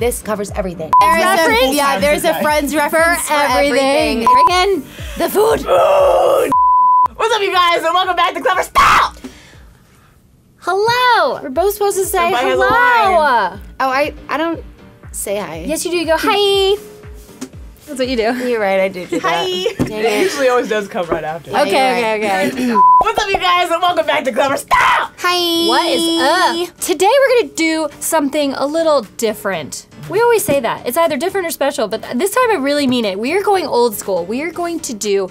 This covers everything. There's a Friends reference for everything. Bring in the food. What's up, you guys, and welcome back to Clevver Style! Hello. We're both supposed to say Everybody has a hello. line. Oh, I don't say hi. Yes, you do. You go, hi. That's what you do. You're right, I do that. Hi! It usually always does come right after. Okay. What's up, you guys, and welcome back to Clevver Style! Hi. What is up? Today we're gonna do something a little different. We always say that. It's either different or special, but this time I really mean it. We are going old school. We are going to do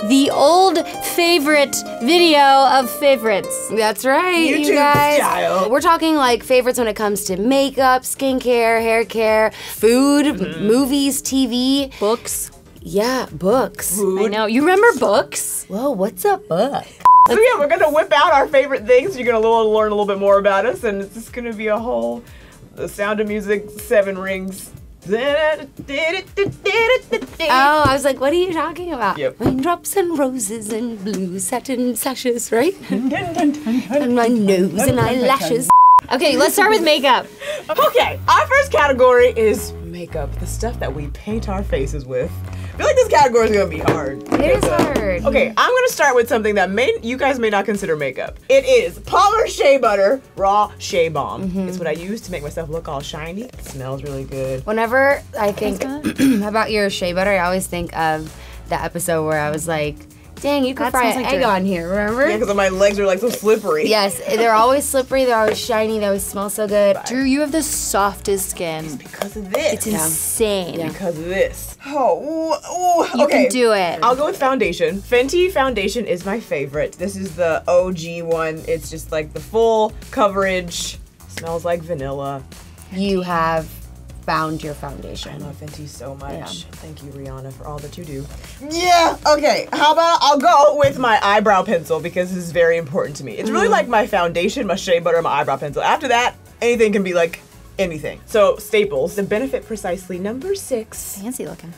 the old favorite video of favorites. That's right, YouTube you guys. style. We're talking like favorites when it comes to makeup, skincare, hair care, food, movies, TV. Books. Yeah, books. I know. You remember books? Whoa, what's a book? So yeah, we're gonna whip out our favorite things. You're gonna learn a little bit more about us, and it's just gonna be a whole The Sound of Music 7 Rings. Oh, I was like, what are you talking about? Yep. Raindrops and roses and blue satin sashes, right? And my nose and eyelashes. Okay, let's start with makeup. Okay, our first category is makeup, the stuff that we paint our faces with. I feel like this category is gonna be hard. It is hard. Okay, I'm gonna start with something that you guys may not consider makeup. It is Palmer Shea Butter Raw Shea Balm. It's what I use to make myself look all shiny. It smells really good. Whenever I think about your shea butter, I always think of the episode where I was like, dang, you could That fry an smells like egg dirt. on here, remember? Yeah, because my legs are like so slippery. Yes, they're always slippery, they're always shiny, they always smell so good. Drew, you have the softest skin. Because of this. It's insane. Because of this. Oh, You okay. can do it. I'll go with foundation. Fenty foundation is my favorite. This is the OG one. It's just like the full coverage. Smells like vanilla. You have found your I foundation. love Fenty so much. Yeah. Thank you, Rihanna, for all that you do. Yeah, okay. How about I'll go with my eyebrow pencil because this is very important to me. It's really like my foundation, my shea butter, my eyebrow pencil. After that, anything can be like anything. So staples. The Benefit Precisely number 6. Fancy looking.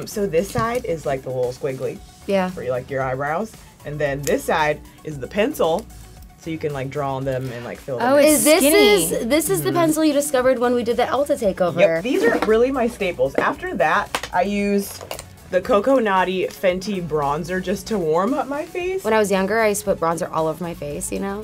So this side is like the little squiggly Yeah. for like your eyebrows. And then this side is the pencil. So you can like draw on them and like fill them Oh, in. it's skinny. This is the pencil you discovered when we did the Ulta takeover. Yep, these are really my staples. After that, I use the Coco Naughty Fenty bronzer just to warm up my face. When I was younger, I used to put bronzer all over my face, you know?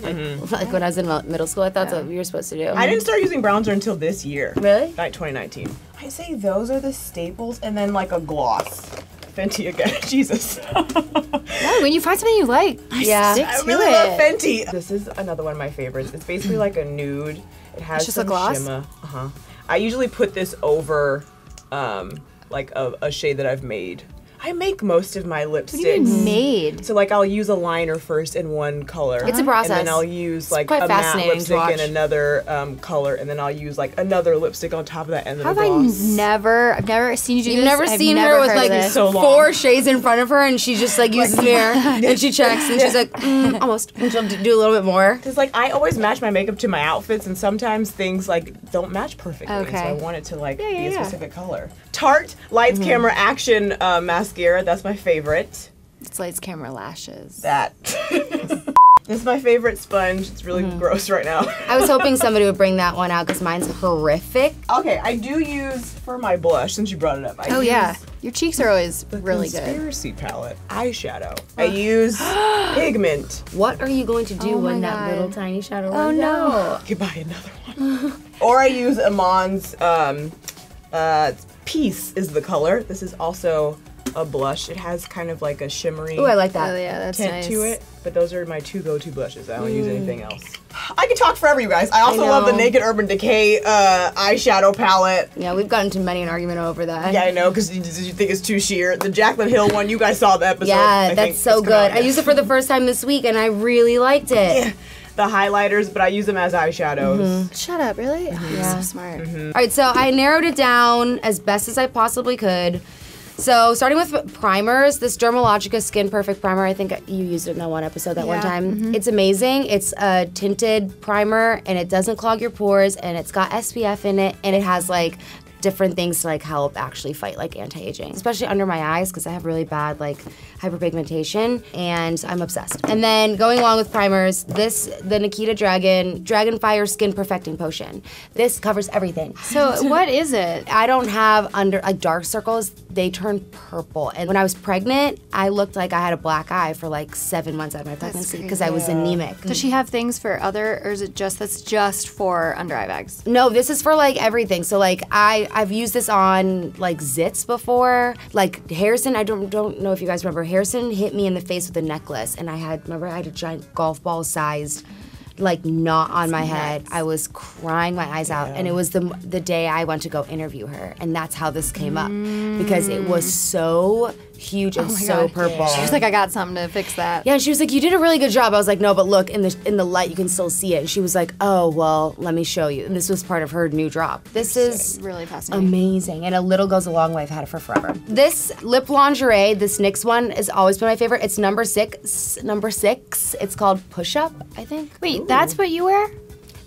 Like when I was in middle school, I thought that's what we were supposed to do. I didn't start using bronzer until this year. Really? Like 2019. I say those are the staples and then like a gloss. Fenty again, Jesus. No, when you find something you like, Yeah. stick I to really it. love Fenty. This is another one of my favorites. It's basically like a nude. It has It's just a some gloss? shimmer. I usually put this over like a shade that I've made. I make most of my What do you lipsticks. mean made? So like I'll use a liner first in one color. It's a process. And then I'll use like quite a matte fascinating to lipstick in watch. another color, and then I'll use like another lipstick on top of that, and then Have a I gloss. I've never seen you do You've this. never I've seen never her with heard of like this. So long. 4 shades in front of her and she just like uses the mirror and she checks and she's like, almost. And she'll do a little bit more. Because like I always match my makeup to my outfits, and sometimes things like don't match perfectly. And so Okay. I want it to like be a yeah. specific color. Tarte Lights Camera Action mascara. That's my favorite. It's lights, camera, lashes. That. This is my favorite sponge. It's really gross right now. I was hoping somebody would bring that one out because mine's horrific. Okay, I do use for my blush since you brought it up. I Oh use yeah, your cheeks are always really good. Conspiracy palette eyeshadow. I use pigment. What are you going to do Oh when my that God. little tiny shadow Oh runs no. out? I could buy another one. Or I use Amon's Peace is the color. This is also a blush. It has kind of like a shimmery Ooh, I like that. Oh yeah, that's tint nice. to it. But those are my 2 go-to blushes. I don't use anything else. I could talk forever, you guys. I also love the know. Naked Urban Decay eyeshadow palette. Yeah, we've gotten into many an argument over that. Yeah, I know, because you think it's too sheer. The Jaclyn Hill one, you guys saw the episode. Yeah, I think that's so it's come out, good. I used it for the first time this week and I really liked it. Yeah. The highlighters, but I use them as eyeshadows. Shut up, really? Yeah. So smart. All right, so I narrowed it down as best as I possibly could. So starting with primers, this Dermalogica Skin Perfect Primer, I think you used it in that one episode that one Yeah. time. It's amazing. It's a tinted primer and it doesn't clog your pores and it's got SPF in it and it has like different things to like help actually fight like anti-aging, especially under my eyes because I have really bad like hyperpigmentation and I'm obsessed. And then going along with primers, the Nikita Dragon Fire Skin Perfecting Potion. This covers everything. So what is it? I don't have like dark circles, they turn purple. And when I was pregnant, I looked like I had a black eye for like 7 months out of my pregnancy because I was anemic. Does she have things for other, or is it that's just for under eye bags? No, this is for like everything. So like I've used this on like zits before. Like Harrison, I don't know if you guys remember, Harrison hit me in the face with a necklace and I had a giant golf ball sized like knot on my head. I was crying my eyes out, and it was the day I went to go interview her, and that's how this came up because it was so huge and so purple. She was like, I got something to fix that. Yeah, and she was like, you did a really good job. I was like, no, but look, in the light you can still see it. And she was like, oh, well, let me show you. And this was part of her new drop. This is really fascinating. Amazing, and a little goes a long way. I've had it for forever. This lip lingerie, this NYX one, has always been my favorite. It's number 6. It's called Push Up, I think. Wait, that's what you wear?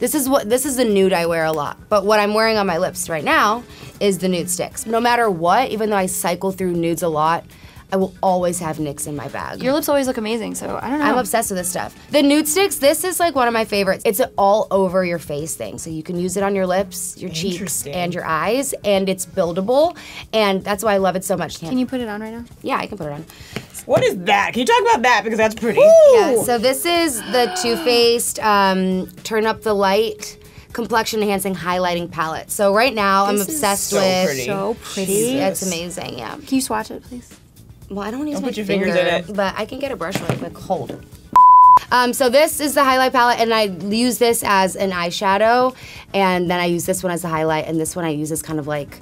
This is the nude I wear a lot. But what I'm wearing on my lips right now is the nude sticks. No matter what, even though I cycle through nudes a lot, I will always have NYX in my bag. Your lips always look amazing, so I don't know. I'm obsessed with this stuff. The nude sticks, this is like one of my favorites. It's an all over your face thing. So you can use it on your lips, your cheeks, and your eyes, and it's buildable, and that's why I love it so much. Can you put it on right now? Yeah, I can put it on. What is that? Can you talk about that? Because that's pretty. Yeah, so this is the Too Faced Turn Up the Light complexion enhancing highlighting palette. So right now I'm obsessed with. So pretty. It's amazing, yeah. Can you swatch it, please? Well, I don't use Don't my put your finger, fingers in it. but I can get a brush like hold. So this is the highlight palette, and I use this as an eyeshadow, and then I use this one as a highlight, and this one I use as kind of like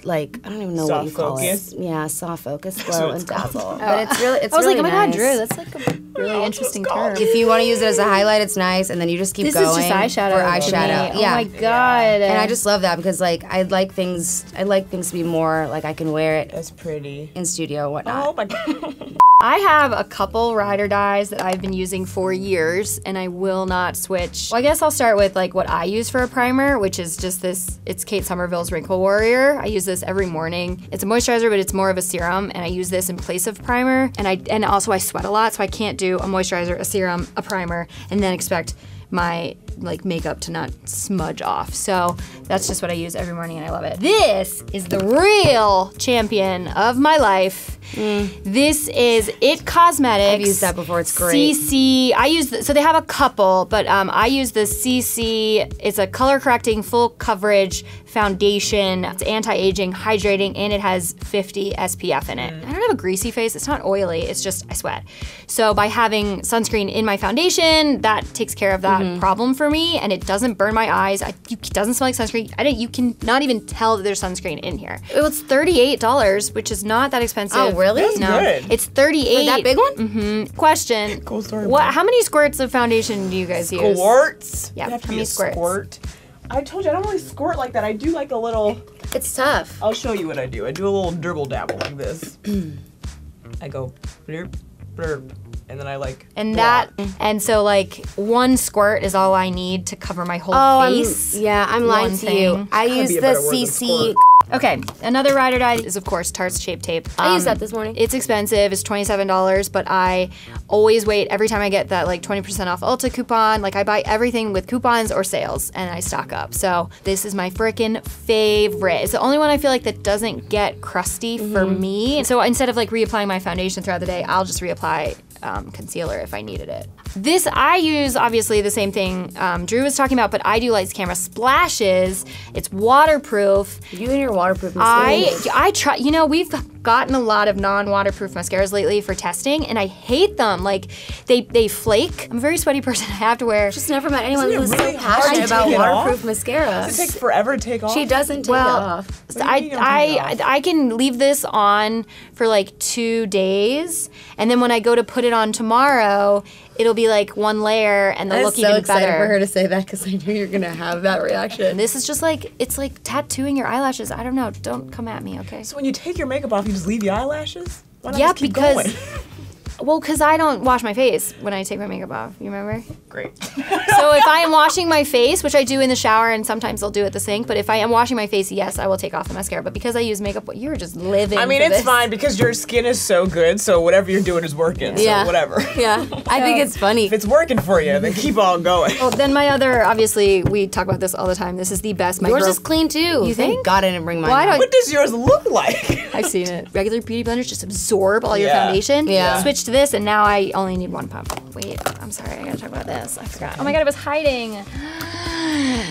I don't even know what you call it. Yeah, soft focus, glow, and dazzle. But it's really, it's I was really like, oh my nice. God, Drew, that's like a really interesting term. If you want to use it as a highlight, it's nice, and then you just keep going. This is just eyeshadow. For eyeshadow. Oh Yeah. my God. And I just love that because like I like things to be more like I can wear it That's pretty. in studio and whatnot. Oh my God. I have a couple ride or dies that I've been using for years, and I will not switch. Well, I guess I'll start with like what I use for a primer, which is just this, it's Kate Somerville's Wrinkle Warrior. I use this every morning. It's a moisturizer, but it's more of a serum, and I use this in place of primer. And also I sweat a lot, so I can't do a moisturizer, a serum, a primer, and then expect my like makeup to not smudge off. So that's just what I use every morning, and I love it. This is the real champion of my life. This is It Cosmetics. I've used that before, it's great. CC, I use, so they have a couple, but I use the CC, it's a color correcting full coverage foundation. It's anti-aging, hydrating, and it has 50 SPF in it. I don't have a greasy face, it's not oily, it's just I sweat. So by having sunscreen in my foundation, that takes care of that problem for me, and it doesn't burn my eyes. It doesn't smell like sunscreen. You can not even tell that there's sunscreen in here. It was $38, which is not that expensive. Oh, really? That's No, good. it's 38. For that big one? Question. Cool story. How many squirts of foundation do you guys use? Squirts? Yeah, You have to how be many a squirts? Squirt. I told you I don't really squirt like that. I do like a little. It's tough. I'll show you what I do. I do a little dribble dabble like this. I go blurp, blurp, and then I like. And so like one squirt is all I need to cover my whole face. I'm lying One to you. thing. I Gotta use be a the better word than CC. squirt. Okay, another ride or die is of course Tarte's Shape Tape. I used that this morning. It's expensive, it's $27, but I always wait every time I get that like 20% off Ulta coupon. Like I buy everything with coupons or sales and I stock up. So this is my frickin' favorite. It's the only one I feel like that doesn't get crusty for me. So instead of like reapplying my foundation throughout the day, I'll just reapply concealer if I needed it. This, I use obviously the same thing Drew was talking about, but I do Lights Camera Splashes. It's waterproof. You and your waterproof mascara. I try, you know, we've gotten a lot of non-waterproof mascaras lately for testing, and I hate them. Like, they flake. I'm a very sweaty person. I have to wear. Just never met anyone Isn't it who's really so hard passionate to about take it off? waterproof mascara. Does it take forever to take off? She doesn't take it off. What do you mean you don't take it off? I can leave this on for like 2 days, and then when I go to put it on tomorrow, it'll be like one layer, and they'll look even better. for her to say that because I knew you were gonna have that reaction. This is just like, it's like tattooing your eyelashes. I don't know. Don't come at me, okay? So when you take your makeup off, you just leave the eyelashes? Why not Yeah, just keep because going? Well, because I don't wash my face when I take my makeup off. You remember? Great. So if I am washing my face, which I do in the shower and sometimes I'll do at the sink, but if I am washing my face, yes, I will take off the mascara. But because I use makeup, you're just living. I mean, it's fine because your skin is so good, so whatever you're doing is working. Yeah. So whatever. Yeah. I think it's funny. If it's working for you, then keep on going. Oh, then my other, obviously, we talk about this all the time. This is the best Yours is clean too. You think? Thank God I didn't bring mine. Why out. don't- What does yours look like? I've seen it. Regular beauty blenders just absorb all your Yeah. foundation. Yeah. Switch to this, and now I only need 1 pump. Wait, I'm sorry, I gotta talk about this. I forgot. Oh my God, it was hiding.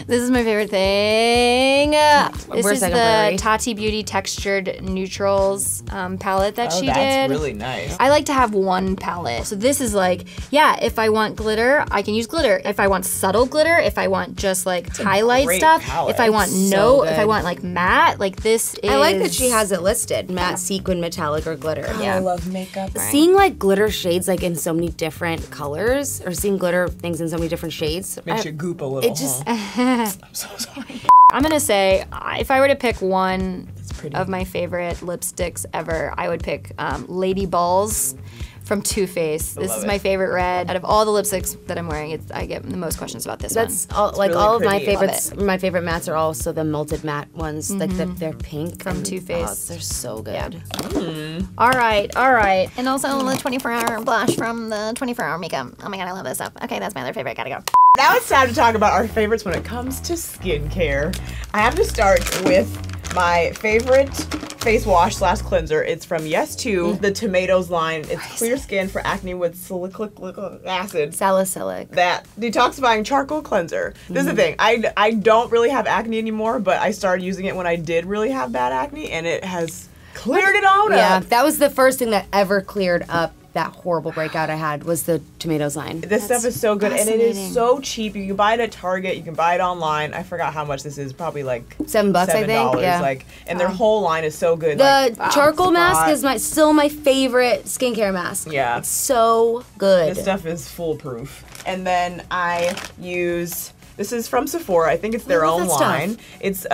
This is my favorite thing. This Where's is second the priority? Tati Beauty Textured Neutrals palette that she that's did. really nice. I like to have one palette. So this is like, yeah, if I want glitter, I can use glitter. If I want subtle glitter, if I want just like highlight great stuff, palette. if I want It's so if I good. want like matte, like this is. I like that she has it listed: matte, sequin, metallic, or glitter. I love makeup. Seeing like glitter shades like in so many different colors, or seeing glitter things in so many different shades, Makes you goop a little. it just I'm so sorry. I'm gonna say, if I were to pick one pretty. of my favorite lipsticks ever, I would pick Lady Balls from Too Faced. This love is it. my favorite red. Out of all the lipsticks that I'm wearing, I get the most questions about this that's one. all, like really all of my pretty. favorites. My favorite mattes are also the melted matte ones, like they're pink From and- Too Faced. they're so good. All right. And also the 24-hour blush from the 24-hour makeup. Oh my God, I love this stuff. Okay, that's my other favorite. Gotta go. Now it's time to talk about our favorites when it comes to skincare. I have to start with my favorite face wash / cleanser. It's from Yes2, the Tomatoes line. It's clear skin for acne with salicylic acid. Salicylic. That detoxifying charcoal cleanser. This is the thing. I don't really have acne anymore, but I started using it when I did really have bad acne, and it has cleared it all Yeah, up. that was the first thing that ever cleared up that horrible breakout I had was the Tomatoes line. This stuff is so good, and it is fascinating. so cheap. You can buy it at Target. You can buy it online. I forgot how much this is. Probably like $7, I think. $7, Yeah. like, and their whole line is so good. The like, charcoal mask spot. is still my favorite skincare mask. Yeah. It's so good. This stuff is foolproof. And then I use. This is from Sephora. I think it's their love own that stuff. line. It's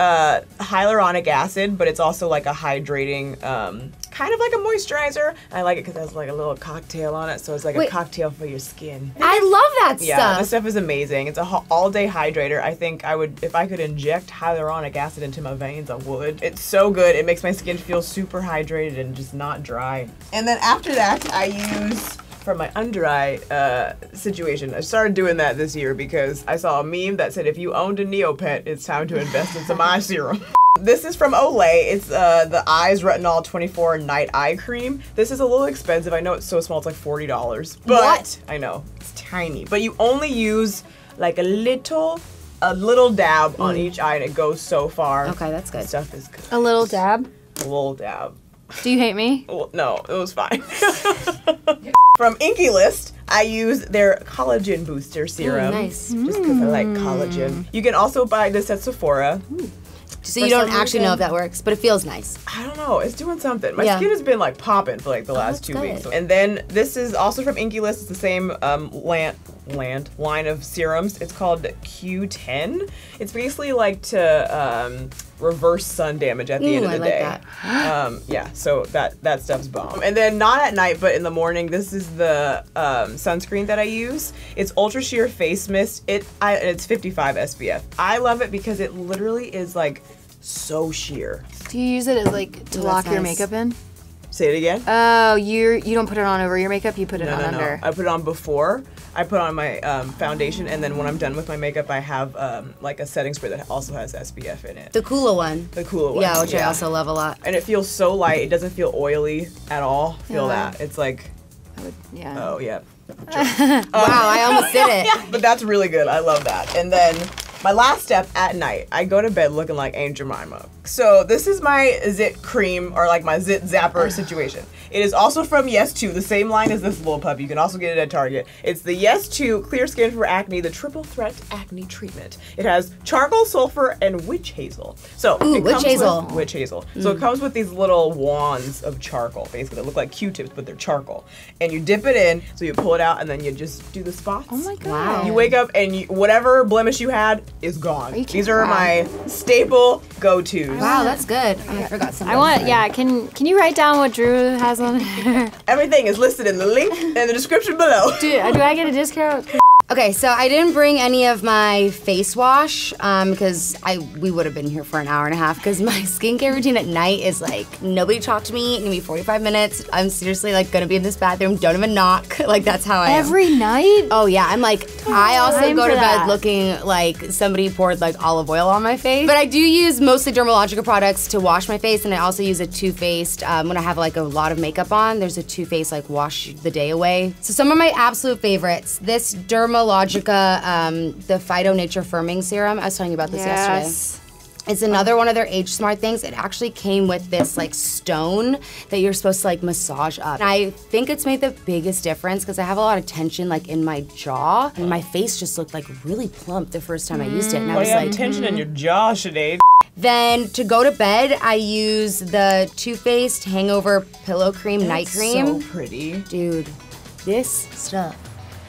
hyaluronic acid, but it's also like a hydrating, kind of like a moisturizer. I like it because it has like a little cocktail on it, so it's like a Wait. cocktail for your skin. I love that Yeah, stuff. this stuff is amazing. It's a all-day hydrator. I think I would, if I could inject hyaluronic acid into my veins, I would. It's so good. It makes my skin feel super hydrated and just not dry. And then after that, I use, for my under eye situation, I started doing that this year because I saw a meme that said if you owned a Neopet, it's time to invest in some eye serum. This is from Olay. It's the Eyes Retinol 24 Night Eye Cream. This is a little expensive. I know it's so small, it's like $40. But What? I know, it's tiny. But you only use like a little dab on each eye and it goes so far. Okay, that's good. This stuff is good. A little dab. A little dab. Do you hate me? Well, no, it was fine. From Inky List, I use their collagen booster serum. nice. Just because I like collagen. You can also buy this at Sephora. So For you don't some actually know reason- if that works, but it feels nice. I don't know, it's doing something. My Yeah. skin has been like popping for like the last that's 2 good. weeks. And then this is also from Inky List. It's the same line of serums. It's called Q10. It's basically like to reverse sun damage at the end of I the like day. that. Yeah, so that stuff's bomb. And then not at night, but in the morning, this is the sunscreen that I use. It's Ultra Sheer Face Mist. It's 55 SPF. I love it because it literally is like so sheer. Do you use it as like to Ooh, lock that's your nice. makeup in? Say it again. Oh, you don't put it on over your makeup. You put it on No. under. I put it on before. I put on my foundation, and then when I'm done with my makeup, I have like a setting spray that also has SPF in it. The Cooler one. The cooler one. Yeah, which I also love a lot. And it feels so light. It doesn't feel oily at all. Feel Yeah. that. It's like, Yeah. oh yeah. Wow, I almost did it. But that's really good. I love that. And then my last step at night, I go to bed looking like Aunt Jemima. So this is my Zit cream, or like my Zit Zapper situation. It is also from Yes2, the same line as this little puppy. You can also get it at Target. It's the Yes2 Clear Skin for Acne, the Triple Threat Acne Treatment. It has charcoal, sulfur, and witch hazel. So Ooh, it witch comes hazel. with witch hazel. So it comes with these little wands of charcoal, basically. They look like Q-tips, but they're charcoal. And you dip it in, so you pull it out, and then you just do the spots. Oh my god. Wow. You wake up and whatever blemish you had is gone. you These kidding? are Wow. my staple go-tos. Wow, that's good. I forgot something. Can you write down what Drew has on there? Everything is listed in the link in the description below. Do I get a discount? Okay, so I didn't bring any of my face wash because we would have been here for an hour and a half because my skincare routine at night is like, nobody talk to me, give me 45 minutes. I'm seriously like gonna be in this bathroom, don't even knock. Like that's how I am. Every night? Oh yeah, I'm like, I also go to bed that. looking like somebody poured like olive oil on my face. But I do use mostly Dermalogica products to wash my face, and I also use a Too Faced when I have like a lot of makeup on. There's a Too Faced like wash the day away. So some of my absolute favorites, this Dermalogica, the Phyto Nature Firming Serum. I was telling you about this yesterday. It's another one of their Age Smart things. It actually came with this like stone that you're supposed to like massage up. And I think it's made the biggest difference because I have a lot of tension like in my jaw, and my face just looked like really plump the first time I used it. And I was like, tension in your jaw, Sinead. Then to go to bed, I use the Too Faced Hangover Pillow Cream Night Cream. So pretty. Dude, this stuff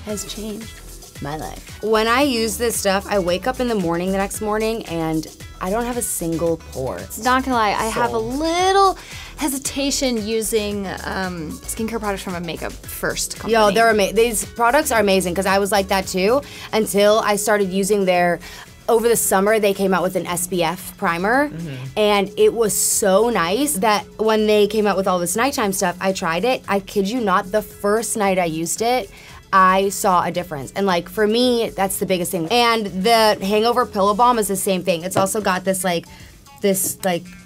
has changed my life. When I use this stuff, I wake up in the morning the next morning and I don't have a single pore. Not gonna lie, I have a little hesitation using skincare products from a makeup first company. Yo, they're amazing. These products are amazing because I was like that too until I started using their, over the summer they came out with an SPF primer and it was so nice that when they came out with all this nighttime stuff, I tried it. I kid you not, the first night I used it, I saw a difference. And like for me, that's the biggest thing. And the Hangover Pillow Balm is the same thing. It's also got this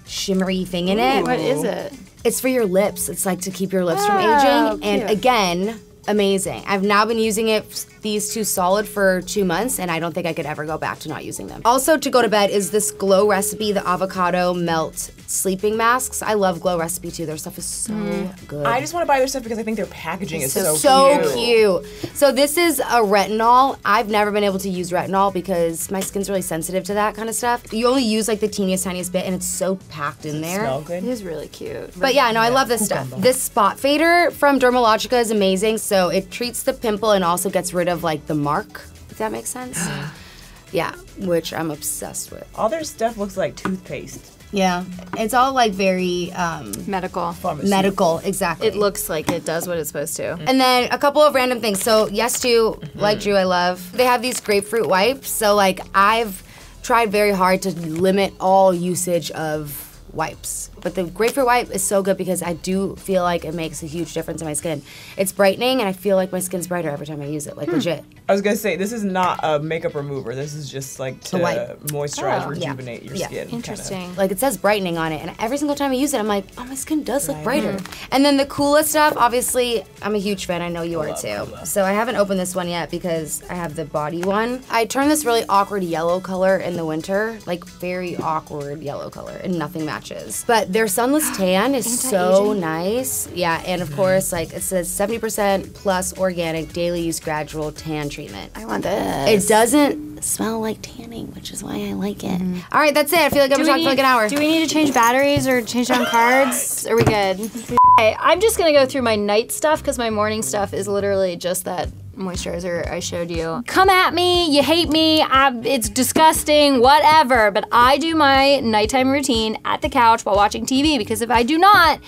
shimmery thing in it. What is it? It's for your lips. It's like to keep your lips from aging. And again, amazing. I've now been using it, these two solid for 2 months, and I don't think I could ever go back to not using them. Also to go to bed is this Glow Recipe, the Avocado Melt Sleeping Masks. I love Glow Recipe too. Their stuff is so good. I just want to buy their stuff because I think their packaging is so cute. So this is a retinol. I've never been able to use retinol because my skin's really sensitive to that kind of stuff. You only use like the teeniest, tiniest bit and it's so packed in there. Smell good. It is really cute. But yeah, no, I love this stuff. This spot fader from Dermalogica is amazing. So it treats the pimple and also gets rid of like the mark, if that makes sense. Yeah, which I'm obsessed with. All their stuff looks like toothpaste. Yeah, it's all like very medical. Medical, exactly. It looks like it does what it's supposed to. And then a couple of random things. So Yes To, like Drew, I love. They have these grapefruit wipes. So like I've tried very hard to limit all usage of wipes. But the grapefruit wipe is so good because I do feel like it makes a huge difference in my skin. It's brightening and I feel like my skin's brighter every time I use it, like legit. I was gonna say, this is not a makeup remover. This is just like to moisturize, rejuvenate your skin. Interesting. Kinda. Like it says brightening on it, and every single time I use it, I'm like, oh, my skin does look brighter. And then the Coola stuff, obviously, I'm a huge fan. I know you are too. So I haven't opened this one yet because I have the body one. I turn this really awkward yellow color in the winter, like very awkward yellow color, and nothing matches. But their Sunless Tan is so nice. Yeah, and of course, like it says 70% plus organic, daily use gradual tan treatment. I want this. It doesn't smell like tanning, which is why I like it. All right, that's it. I feel like I've been talking for like an hour. Do we need to change batteries or change down cards? Are we good? Okay, I'm just gonna go through my night stuff because my morning stuff is literally just that moisturizer I showed you. Come at me, you hate me, it's disgusting, whatever, but I do my nighttime routine at the couch while watching TV because if I do not,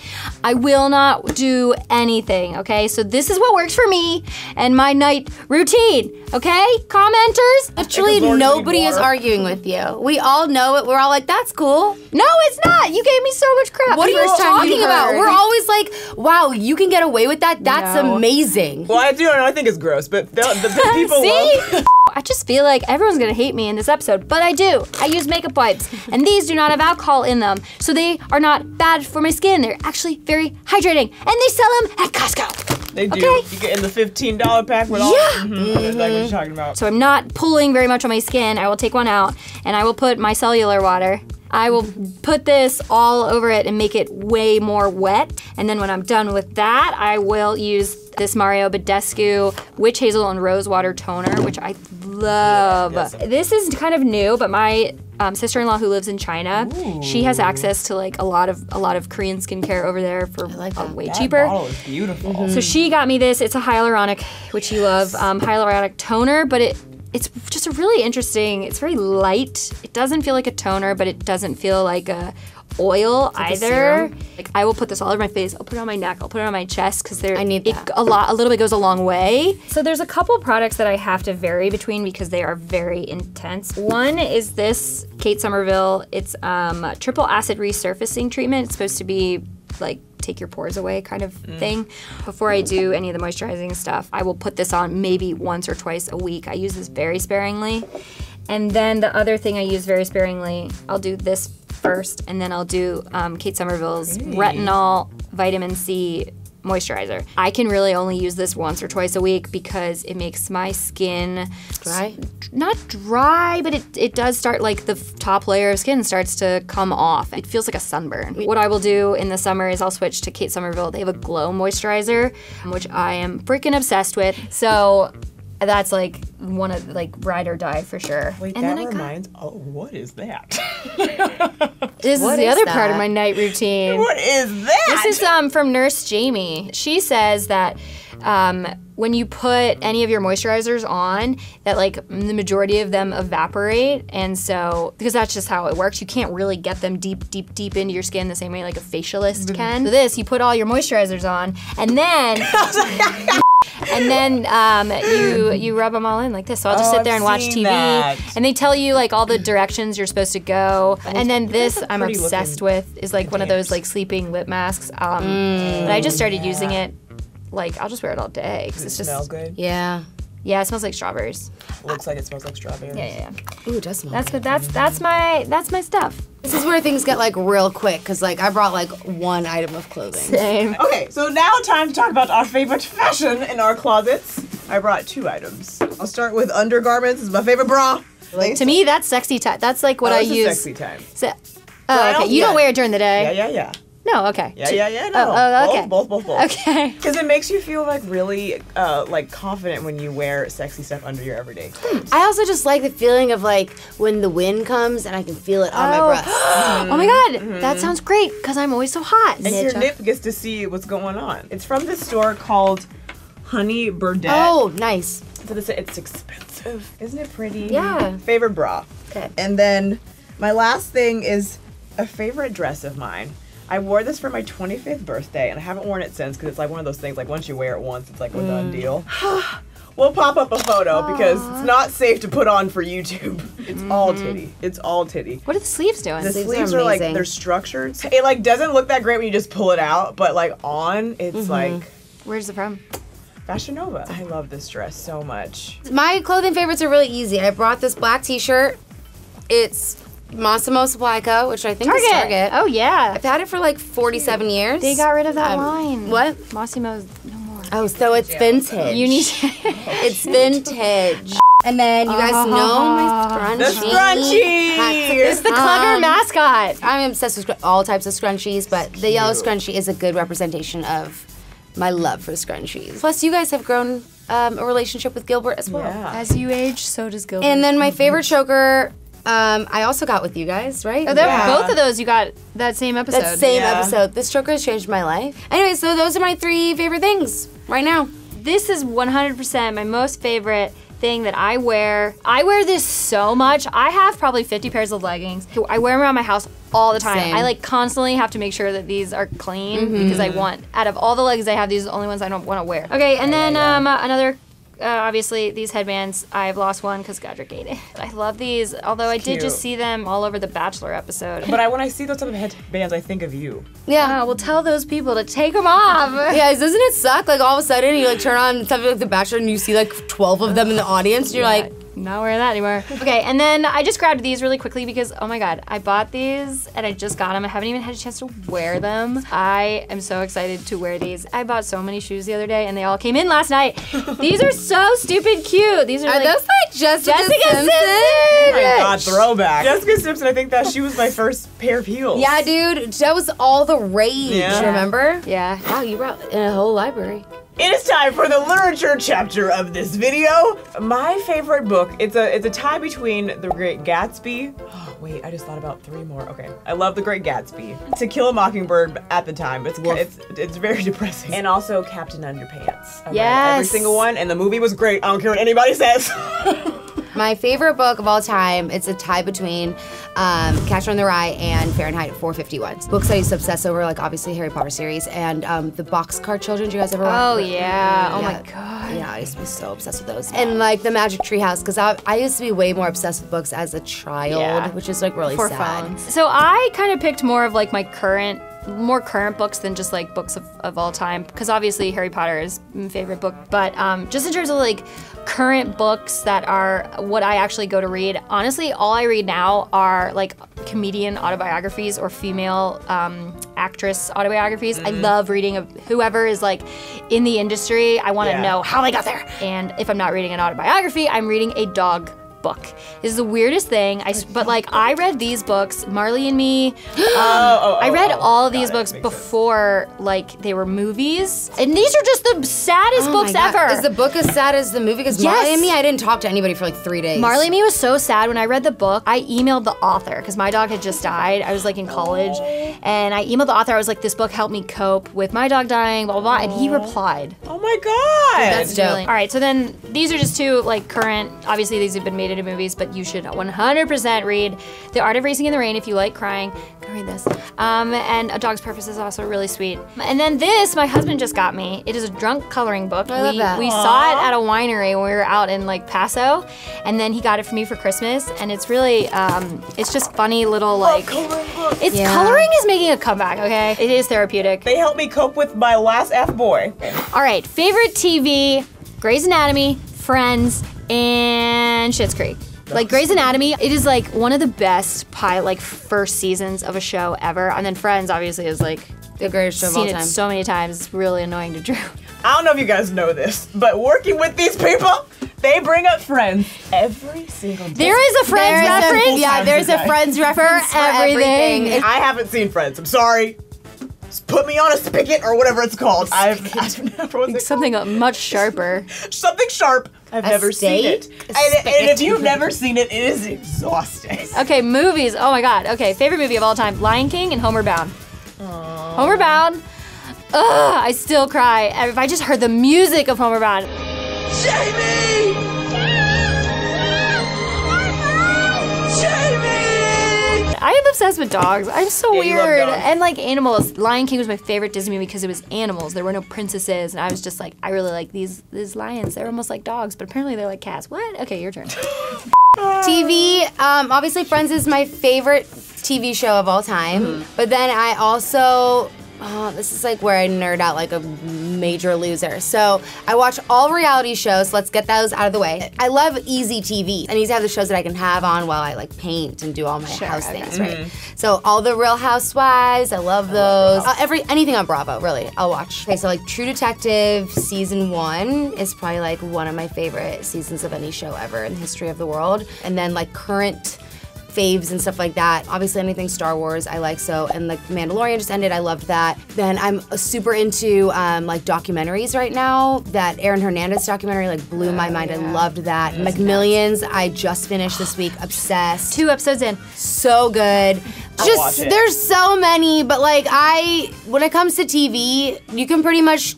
I will not do anything, okay? So this is what works for me and my night routine, okay? Commenters? Literally nobody is arguing with you. We all know it. We're all like, that's cool. No, it's not. You gave me so much crap. What are you talking about? We're always like, wow, you can get away with that? That's amazing. Well, I do, and I think it's gross, but the people love. I just feel like everyone's gonna hate me in this episode, but I do. I use makeup wipes, and these do not have alcohol in them, so they are not bad for my skin. They're actually very hydrating, and they sell them at Costco. They do. Okay. You get in the $15 pack with all. Like what you're talking about. So I'm not pulling very much on my skin. I will take one out, and I will put my cellular water. I will put this all over it and make it way more wet. And then when I'm done with that, I will use this Mario Badescu Witch Hazel and Rose Water Toner, which I love. Yes. This is kind of new, but my sister-in-law who lives in China, she has access to like a lot of Korean skincare over there for way cheaper. That bottle is beautiful. So she got me this. It's a hyaluronic, which you love, hyaluronic toner, but It's just a really interesting, it's very light. It doesn't feel like a toner, but it doesn't feel like a oil either. Like I will put this all over my face. I'll put it on my neck. I'll put it on my chest because I need that. A little bit goes a long way. So there's a couple products that I have to vary between because they are very intense. One is this Kate Somerville. It's triple acid resurfacing treatment. It's supposed to be like take your pores away kind of thing. Before I do any of the moisturizing stuff, I will put this on maybe once or twice a week. I use this very sparingly. And then the other thing I use very sparingly, I'll do this first, and then I'll do Kate Somerville's Retinol Vitamin C moisturizer. I can really only use this once or twice a week because it makes my skin Dry? Not dry, but it does start, like the top layer of skin starts to come off. It feels like a sunburn. What I will do in the summer is I'll switch to Kate Somerville. They have a glow moisturizer, which I am freaking obsessed with. So that's like one of like ride or die for sure. Wait, and that then reminds. Oh, what is that? This What is the is other that? part of my night routine. What is that? This is from Nurse Jamie. She says that when you put any of your moisturizers on, that like the majority of them evaporate, and so because that's just how it works, you can't really get them deep into your skin the same way like a facialist can. So this, you put all your moisturizers on, and then. And then you rub them all in like this. So I'll just sit there and watch TV. And they tell you like all the directions you're supposed to go. And then this I'm obsessed with is like one of those like sleeping lip masks. And I just started using it. Like I'll just wear it all day because it's just smells good. Yeah. Yeah, it smells like strawberries. Looks like it smells like strawberry. Yeah. Ooh, it does smell. That's what that's my stuff. This is where things get like real quick because like I brought like one item of clothing. Same. Okay, so now time to talk about our favorite fashion in our closets. I brought 2 items. I'll start with undergarments. This is my favorite bra. To me, that's sexy time. That's like what I this is use. sexy time. Okay. You don't wear it during the day. Yeah. No. Okay. Yeah. Oh, No. okay. Both. Okay. Because it makes you feel like really like confident when you wear sexy stuff under your everyday clothes. I also just like the feeling of like when the wind comes and I can feel it on my breast. Oh my god, that sounds great because I'm always so hot. And your nip gets to see what's going on. It's from this store called Honey Burdette. Oh, nice. So it's expensive. Isn't it pretty? Yeah. Favorite bra. Okay. And then my last thing is a favorite dress of mine. I wore this for my 25th birthday, and I haven't worn it since because it's like one of those things, like once you wear it once, it's like a done deal. We'll pop up a photo because it's not safe to put on for YouTube. It's all titty. It's all titty. What are the sleeves doing? The Sleeves sleeves are are like, amazing. they're structured. It like doesn't look that great when you just pull it out, but like on, it's like Where's it from? Fashion Nova. I love this dress so much. My clothing favorites are really easy. I brought this black t-shirt. It's Mossimo Supply Co., which I think is Target. Oh yeah. I've had it for like 47 years. They got rid of that line. What? Mossimo's no more. Oh, so it's vintage. You need It's vintage. And then you guys know my scrunchie. The scrunchie! It's the Clevver mascot. I'm obsessed with all types of scrunchies, but the yellow scrunchie is a good representation of my love for scrunchies. Plus, you guys have grown a relationship with Gilbert as well. Yeah. As you age, so does Gilbert. And then my favorite choker, I also got with you guys, right? Oh, both of those you got that same episode. That same Yeah. episode. This choker has changed my life. Anyway, so those are my 3 favorite things right now. This is 100% my most favorite thing that I wear. I wear this so much. I have probably 50 pairs of leggings. I wear them around my house all the time. Same. I like constantly have to make sure that these are clean because I want, out of all the leggings I have, these are the only ones I don't want to wear. Okay, and then another, obviously these headbands, I've lost one because Godric ate it. I love these, although I did just see them all over the Bachelor episode. But when I see those type of headbands, I think of you. Yeah. Well, tell those people to take them off. Yeah, doesn't it suck? Like all of a sudden you like turn on something like The Bachelor and you see like 12 of them in the audience and you're like, Not wearing that anymore. Okay, and then I just grabbed these really quickly because, oh my god, I bought these and I just got them. I haven't even had a chance to wear them. I am so excited to wear these. I bought so many shoes the other day and they all came in last night. These are so stupid cute. These are like, those like Jessica Simpson? Oh my god, throwback. Jessica Simpson, I think that she was my first pair of heels. Yeah, dude, that was all the rage, Yeah. remember? Yeah. Wow, you brought in a whole library. It is time for the literature chapter of this video. My favorite book, it's a tie between The Great Gatsby. Oh, wait, I just thought about 3 more. Okay, I love The Great Gatsby. To Kill a Mockingbird at the time. It's very depressing. And also Captain Underpants. I read every Yes. single one, and the movie was great. I don't care what anybody says. My favorite book of all time, it's a tie between Catcher in the Rye and Fahrenheit 451. Books I used to obsess over, like obviously Harry Potter series and the Boxcar Children. Do you guys ever watch? Oh yeah. Oh my god. Yeah, I used to be so obsessed with those. And like the Magic Tree House, because I used to be way more obsessed with books as a child, which is like really sad. So I kind of picked more of like my more current books than just like books of all time, because obviously Harry Potter is my favorite book, but just in terms of like current books that are what I actually go to read, honestly all I read now are like comedian autobiographies or female actress autobiographies. I love reading of whoever is like in the industry. I want to know how they got there. And if I'm not reading an autobiography, I'm reading a dog book. This is the weirdest thing. But like I read these books, Marley and Me. I read all of these books before like they were movies, and these are just the saddest books ever. Is the book as sad as the movie? Because Marley and Me, I didn't talk to anybody for like 3 days. Marley and Me was so sad. When I read the book, I emailed the author because my dog had just died. I was like in college, and I emailed the author. I was like, "This book helped me cope with my dog dying." Blah blah blah, and he replied. Oh my god, that's dope. All right, so then these are just two like current. Obviously, these have been made into movies, but you should 100% read The Art of Racing in the Rain if you like crying. Go read this. And A Dog's Purpose is also really sweet. And then this, my husband just got me. It is a drunk coloring book. I love that. We saw it at a winery when we were out in like Paso, and then he got it for me for Christmas. And it's really, it's just funny little like. Coloring is making a comeback. Okay, it is therapeutic. They helped me cope with my last F-boy. All right, favorite TV: Grey's Anatomy, Friends, and Schitt's Creek. Like Grey's Anatomy, it is like one of the best first seasons of a show ever. And then Friends obviously is like the greatest show of all time. Seen it so many times, it's really annoying to Drew. I don't know if you guys know this, but working with these people, they bring up Friends every single day. There is a Friends reference. Yeah, there's a Friends reference for everything. I haven't seen Friends, I'm sorry. Just put me on a spigot or whatever it's called. I've never something much sharper. Something sharp. I've never seen it. And if you've never seen it, it is exhausting. Okay, movies. Oh my god. Okay, favorite movie of all time: Lion King and Homeward Bound. Homeward Bound. Ugh, I still cry if I just heard the music of Homeward Bound. Jamie! I am obsessed with dogs. I'm so weird. And like animals. Lion King was my favorite Disney movie because it was animals. There were no princesses, and I was just like, I really like these lions. They're almost like dogs, but apparently they're like cats. What? Okay, your turn. TV, obviously Friends is my favorite TV show of all time. But then I also, this is like where I nerd out like a major loser. So I watch all reality shows. Let's get those out of the way. I love easy TV. I need to have the shows that I can have on while I like paint and do all my house things, right? So all the Real Housewives, I love those. Anything on Bravo, really, I'll watch. Okay, so like True Detective season 1 is probably like one of my favorite seasons of any show ever in the history of the world. And then like current faves and stuff like that. Obviously anything Star Wars I like, so, and like Mandalorian just ended, I loved that. Then I'm super into like documentaries right now. That Aaron Hernandez documentary like blew my mind, I loved that. McMillions, I just finished this week, obsessed. 2 episodes in. So good. There's so many, but like when it comes to TV, you can pretty much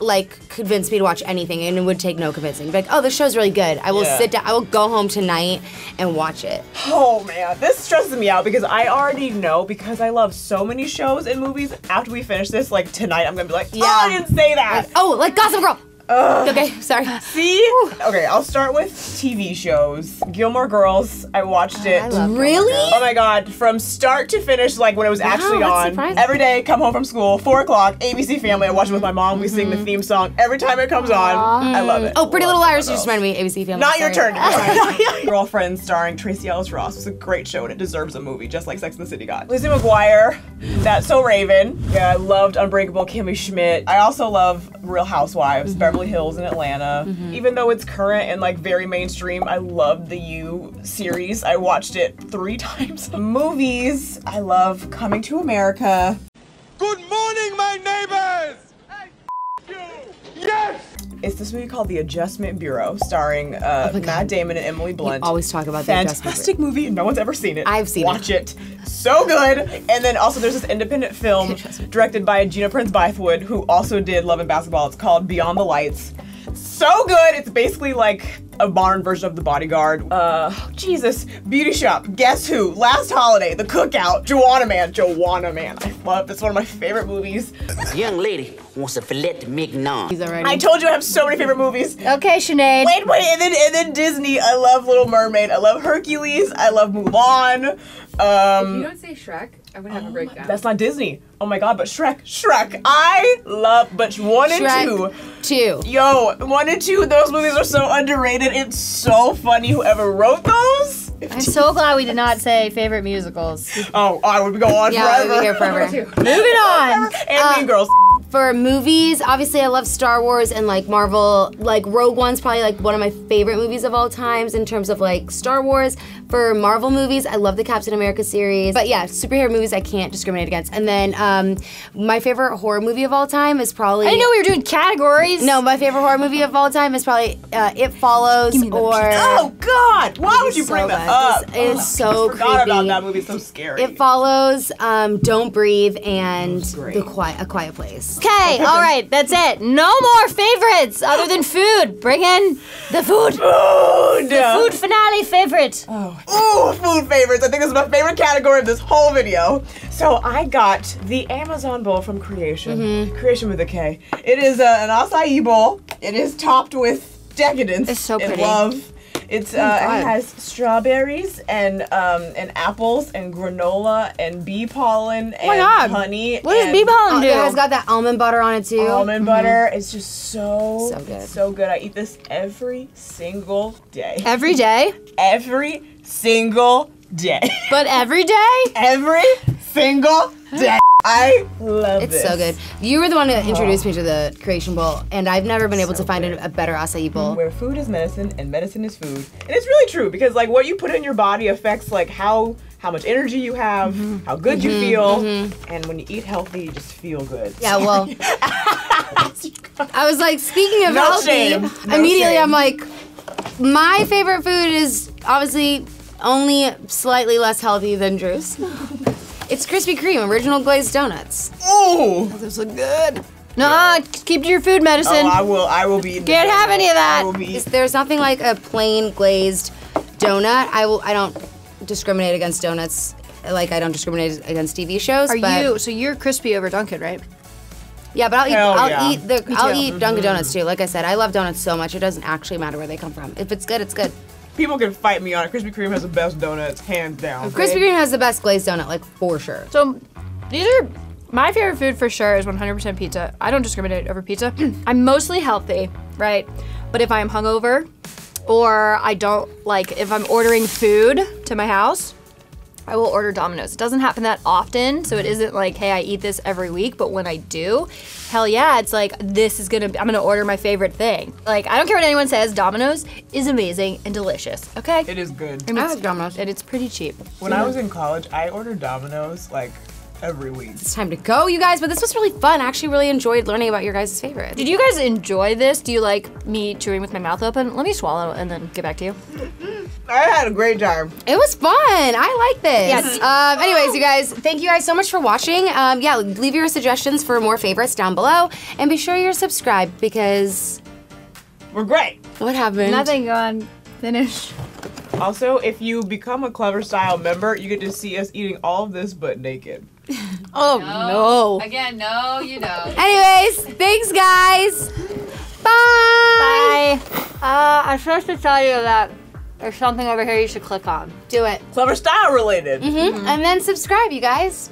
like convince me to watch anything, and it would take no convincing. Like, oh, this show's really good. I will sit down, I will go home tonight and watch it. Oh man, this stresses me out because I already know, because I love so many shows and movies. After we finish this, like tonight, I'm gonna be like, oh, I didn't say that. Like Gossip Girl. Okay, sorry. See? Okay, I'll start with TV shows. Gilmore Girls, I watched it. Really? Oh my god, from start to finish, like when it was actually on. Surprising. Every day, come home from school, 4 o'clock, ABC Family, I watch it with my mom, we sing the theme song every time it comes on. I love it. Oh, Pretty Little Liars, you just reminded me, ABC Family. Not your turn. Girlfriend starring Tracy Ellis Ross was a great show and it deserves a movie, just like Sex and the City got. Lizzie McGuire, That's So Raven. Yeah, I loved Unbreakable, Kimmy Schmidt. I also love Real Housewives, Beverly Hills in Atlanta. Even though it's current and like very mainstream, I loved the You series. I watched it 3 times. Movies, I love Coming to America. Good morning, my neighbors! Hey, you! Yes! It's this movie called The Adjustment Bureau, starring Matt Damon and Emily Blunt. You always talk about The Adjustment Bureau. Fantastic movie. No one's ever seen it. I've seen it. Watch it. So good. And then also there's this independent film directed by Gina Prince Bythewood, who also did Love and Basketball. It's called Beyond the Lights. So good. It's basically like a modern version of The Bodyguard. Jesus, Beauty Shop, Guess Who, Last Holiday, The Cookout, Juwanna Mann. I love it's one of my favorite movies. Young lady wants a filet mignon. He's already. I told you I have so many favorite movies. Okay, Sinead. Wait, and then Disney. I love Little Mermaid. I love Hercules. I love Mulan. If you don't say Shrek, I'm gonna have a breakdown. That's not Disney. Oh my god, but Shrek. I love, but 1 and Shrek 2. Yo, 1 and 2, those movies are so underrated. It's so funny whoever wrote those. I'm so glad we did not say favorite musicals. Oh, I would go on Yeah, forever. we'll be here forever. Moving on. And Mean Girls. For movies, obviously I love Star Wars and like Marvel. Like Rogue One's probably like one of my favorite movies of all times in terms of like Star Wars. For Marvel movies, I love the Captain America series. But yeah, superhero movies I can't discriminate against. And then my favorite horror movie of all time is probably... I didn't know we were doing categories. No, my favorite horror movie of all time is probably It Follows Give me the or... Oh God! Why would you so bring that good. up? It is so I forgot about creepy. that movie. It's so scary. It Follows, Don't Breathe, and great. A Quiet Place. Okay, all right, that's it. No more favorites other than food. Bring in the food. Food! Food finale favorite. Ooh, food favorites. I think this is my favorite category of this whole video. So I got the Amazon bowl from Creation. Creation with a K. It is an acai bowl. It is topped with decadence It's so and pretty. love. It's it has strawberries and apples and granola and bee pollen and my God. honey. What does and bee pollen do? It has got that almond butter on it too. almond butter. It's just so So good. So good. I eat this every single day. Every day? Every single day. But every day? Every single day. I love It's this. so good. You were the one that introduced me to the Creation Bowl, and I've never been able to find a better acai bowl. Where food is medicine and medicine is food. And it's really true because like what you put in your body affects like how much energy you have, how good you feel, and when you eat healthy, you just feel good. Yeah, well, I was like, speaking of No healthy, shame. No immediately shame. I'm like, my favorite food is obviously only slightly less healthy than Drew's. It's Krispy Kreme original glazed donuts. Ooh! Those look good. Nuh-uh, keep to your food medicine. Oh, I will be eating Can't have any of that. I will be There's nothing like a plain glazed donut. I don't discriminate against donuts like I don't discriminate against TV shows. So you're crispy over Dunkin', right? Yeah, but Hell I'll yeah. eat Dunkin' Donuts too. Like I said, I love donuts so much it doesn't actually matter where they come from. If it's good, it's good. People can fight me on it. Krispy Kreme has the best donuts, hands down. Krispy Kreme has the best glazed donut, like for sure. So these are my favorite food for sure is 100% pizza. I don't discriminate over pizza. I'm mostly healthy, right? But if I'm hungover or I don't like if I'm ordering food to my house, I will order Domino's. It doesn't happen that often, so it isn't like, hey, I eat this every week, but when I do, hell yeah, it's like, I'm gonna order my favorite thing. Like, I don't care what anyone says, Domino's is amazing and delicious, okay? It is good. I like Domino's. And it's pretty cheap. When I was in college, I ordered Domino's like every week. It's time to go, you guys, but this was really fun. I actually really enjoyed learning about your guys' favorites. Did you guys enjoy this? Do you like me chewing with my mouth open? Let me swallow and then get back to you. I had a great time. It was fun. I like this. Yes. Anyways, you guys, thank you guys so much for watching. Yeah, leave your suggestions for more favorites down below, and be sure you're subscribed because We're great. what happened? Nothing, go on. Finish. Also, if you become a Clevver Style member, you get to see us eating all of this but naked. Oh, no. Again, no, you don't. Anyways, thanks, guys. Bye. Bye. I'm supposed to tell you that there's something over here you should click on. Do it. Clevver Style related. And then subscribe, you guys.